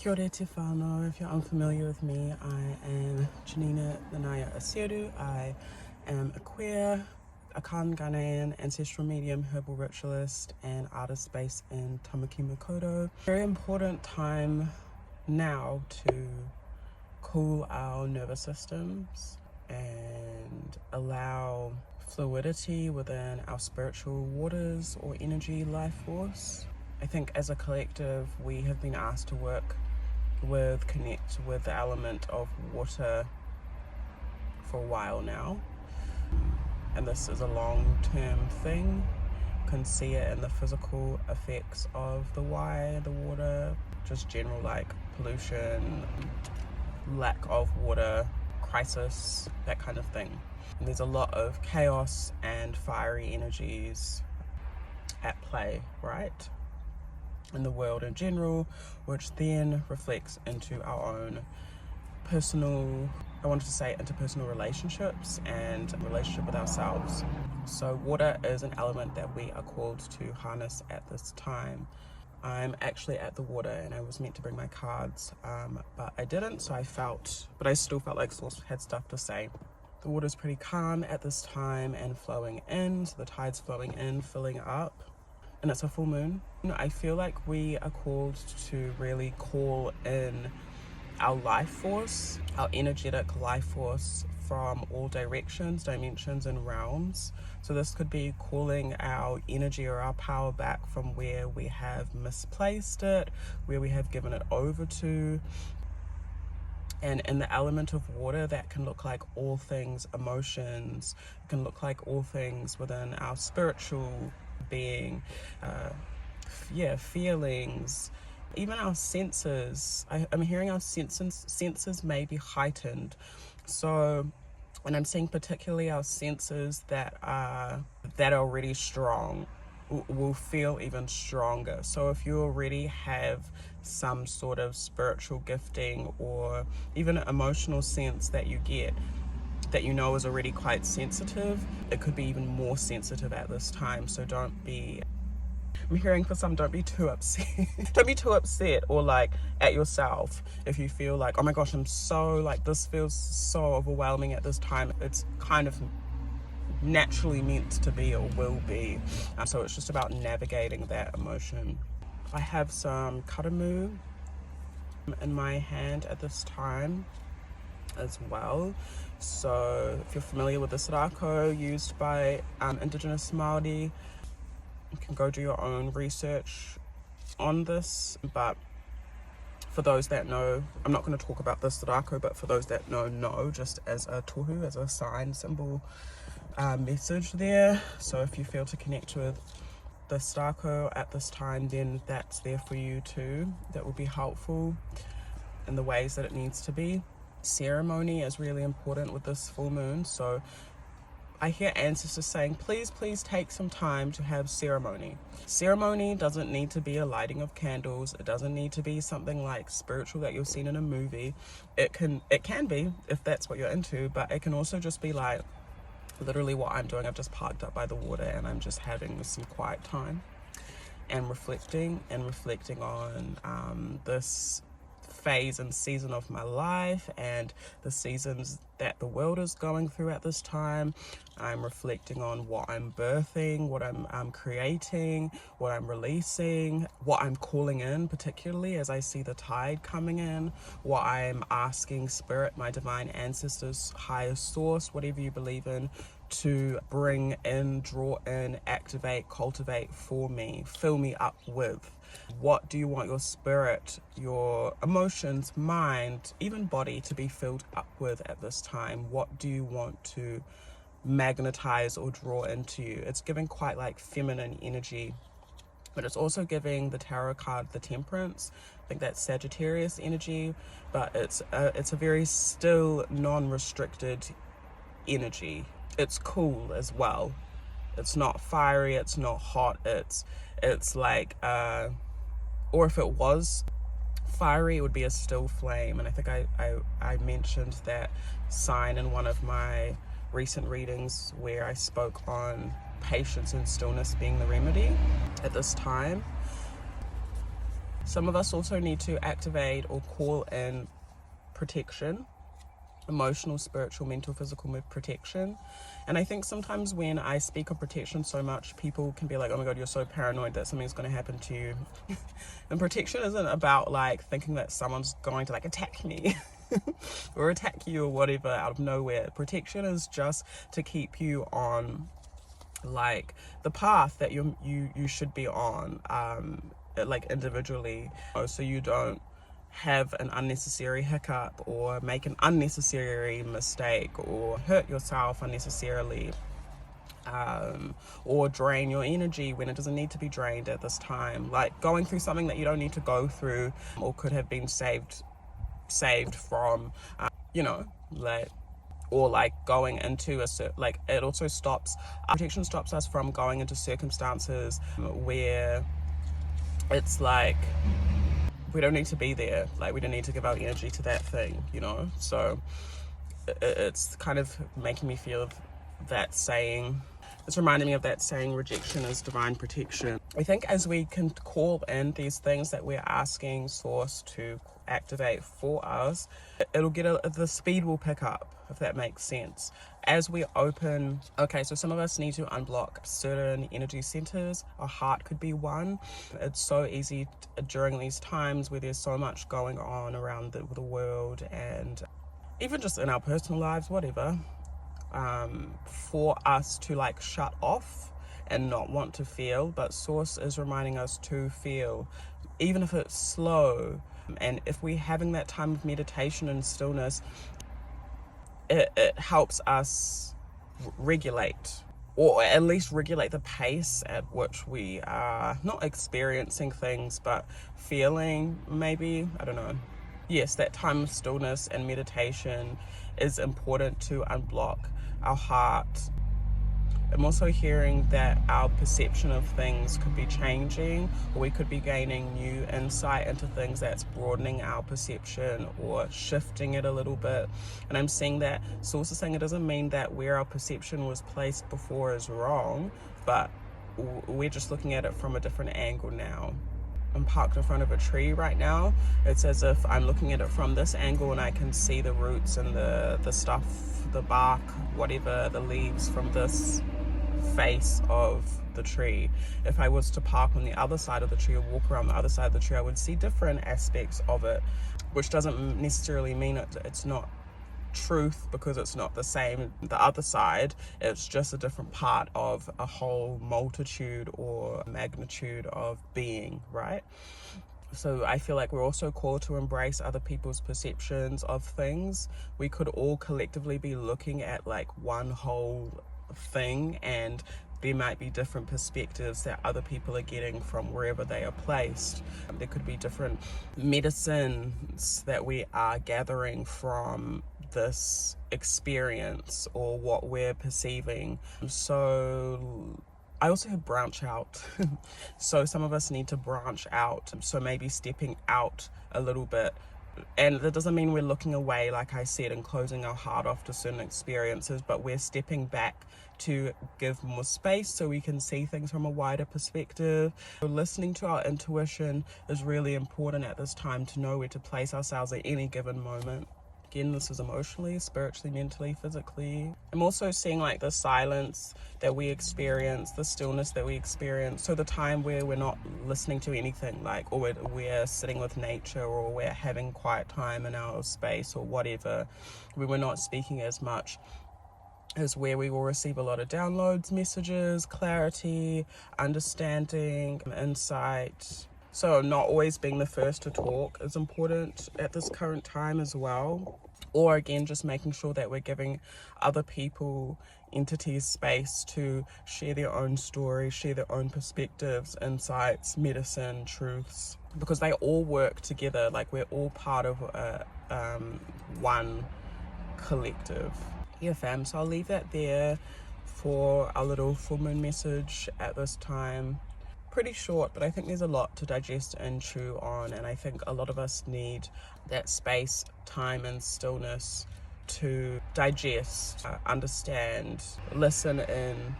Kia ora te whānau. If you're unfamiliar with me, I am Janina Asiedu. I am a queer, a Ghanaian, ancestral medium, herbal ritualist, and artist based in Tamaki Makaurau. Very important time now to cool our nervous systems and allow fluidity within our spiritual waters or energy life force. I think as a collective, we have been asked to connect with the element of water for a while now. And this is a long-term thing. You can see it in the physical effects of the water, just general like pollution, lack of water, crisis, that kind of thing. And there's a lot of chaos and fiery energies at play, right? In the world in general, which then reflects into our own interpersonal relationships and relationship with ourselves. So water is an element that we are called to harness at this time. I'm actually at the water and I was meant to bring my cards, but I didn't, but I still felt like Source had stuff to say. The water's pretty calm at this time and flowing in, so the tide's flowing in, filling up. And it's a full moon. I feel like we are called to really call in our life force, our energetic life force from all directions, dimensions, and realms. So this could be calling our energy or our power back from where we have misplaced it, where we have given it over to. And in the element of water, that can look like all things emotions. It can look like all things within our spiritual being, feelings, even our senses. I'm hearing our senses may be heightened. So, and I'm seeing particularly our senses that are already strong will feel even stronger. So if you already have some sort of spiritual gifting or even an emotional sense that you get that you know is already quite sensitive, it could be even more sensitive at this time. So I'm hearing for some, don't be too upset. Don't be too upset or like at yourself if you feel like, oh my gosh, this feels so overwhelming at this time. It's kind of naturally meant to be or will be. So it's just about navigating that emotion. I have some karamu in my hand at this time as well. So if you're familiar with the rako used by Indigenous Māori, you can go do your own research on this. But for those that know, I'm not going to talk about this rako, but for those that know, just as a tohu, as a sign, symbol, message there. So if you feel to connect with the rako at this time, then that's there for you too. That will be helpful in the ways that it needs to be. Ceremony is really important with this full moon. So I hear ancestors saying, please take some time to have ceremony. Ceremony doesn't need to be a lighting of candles. It doesn't need to be something like spiritual that you've seen in a movie. It can be if that's what you're into, but it can also just be like literally what I'm doing. I've just parked up by the water and I'm just having some quiet time and reflecting on this phase and season of my life and the seasons that the world is going through at this time. I'm reflecting on what I'm birthing, what I'm creating, what I'm releasing, what I'm calling in, particularly as I see the tide coming in, what I'm asking spirit, my divine ancestors, higher source, whatever you believe in, to bring in, draw in, activate, cultivate for me, fill me up with. What do you want your spirit, your emotions, mind, even body to be filled up with at this time? What do you want to magnetize or draw into you? It's giving quite like feminine energy, but it's also giving the tarot card, the Temperance. I think that's Sagittarius energy, but it's a very still, non-restricted energy. It's cool as well. It's not fiery, it's not hot, it's like, or if it was fiery, it would be a still flame. And I think I mentioned that sign in one of my recent readings where I spoke on patience and stillness being the remedy at this time. Some of us also need to activate or call in protection, emotional, spiritual, mental, physical protection. And I think sometimes when I speak of protection so much, people can be like, oh my god, you're so paranoid that something's going to happen to you. And protection isn't about like thinking that someone's going to like attack me or attack you or whatever out of nowhere. Protection is just to keep you on like the path that you should be on, like individually, so you don't have an unnecessary hiccup or make an unnecessary mistake or hurt yourself unnecessarily, or drain your energy when it doesn't need to be drained at this time, like going through something that you don't need to go through or could have been saved from, like, or like going into like it also stops, protection stops us from going into circumstances where it's like we don't need to be there, like we don't need to give our energy to that thing, so it's kind of making me feel that saying, it's reminding me of that saying, rejection is divine protection. I think as we can call in these things that we're asking source to activate for us, it'll get the speed will pick up, if that makes sense. As we open, okay, so some of us need to unblock certain energy centers. Our heart could be one. It's so easy during these times where there's so much going on around the world and even just in our personal lives, whatever, for us to like shut off and not want to feel. But source is reminding us to feel, even if it's slow. And if we're having that time of meditation and stillness, it helps us regulate, or at least regulate the pace at which we are not experiencing things but feeling, maybe, I don't know. Yes, that time of stillness and meditation is important to unblock our heart. I'm also hearing that our perception of things could be changing, or we could be gaining new insight into things that's broadening our perception or shifting it a little bit. And I'm seeing that source is saying it doesn't mean that where our perception was placed before is wrong, but we're just looking at it from a different angle now. I'm parked in front of a tree right now. It's as if I'm looking at it from this angle and I can see the roots and the stuff, the bark, whatever, the leaves from this face of the tree. If I was to park on the other side of the tree or walk around the other side of the tree, I would see different aspects of it, which doesn't necessarily mean it's not truth, because it's not the same the other side. It's just a different part of a whole multitude or magnitude of being, right? So I feel like we're also called to embrace other people's perceptions of things. We could all collectively be looking at like one whole thing, and there might be different perspectives that other people are getting from wherever they are placed. There could be different medicines that we are gathering from this experience or what we're perceiving. So I also have branch out. So some of us need to branch out. So maybe stepping out a little bit. And that doesn't mean we're looking away, like I said, and closing our heart off to certain experiences, but we're stepping back to give more space so we can see things from a wider perspective. So listening to our intuition is really important at this time, to know where to place ourselves at any given moment. Again, this is emotionally, spiritually, mentally, physically. I'm also seeing like the silence that we experience, the stillness that we experience. So the time where we're not listening to anything, like, or we're sitting with nature, or we're having quiet time in our space or whatever, where we're not speaking as much, is where we will receive a lot of downloads, messages, clarity, understanding, insight. So not always being the first to talk is important at this current time as well. Or again, just making sure that we're giving other people, entities, space to share their own stories, share their own perspectives, insights, medicine, truths, because they all work together. Like, we're all part of one collective. Yeah, fam, so I'll leave that there for our little full moon message at this time. Pretty short, but I think there's a lot to digest and chew on, and I think a lot of us need that space, time and stillness to digest, understand, listen in.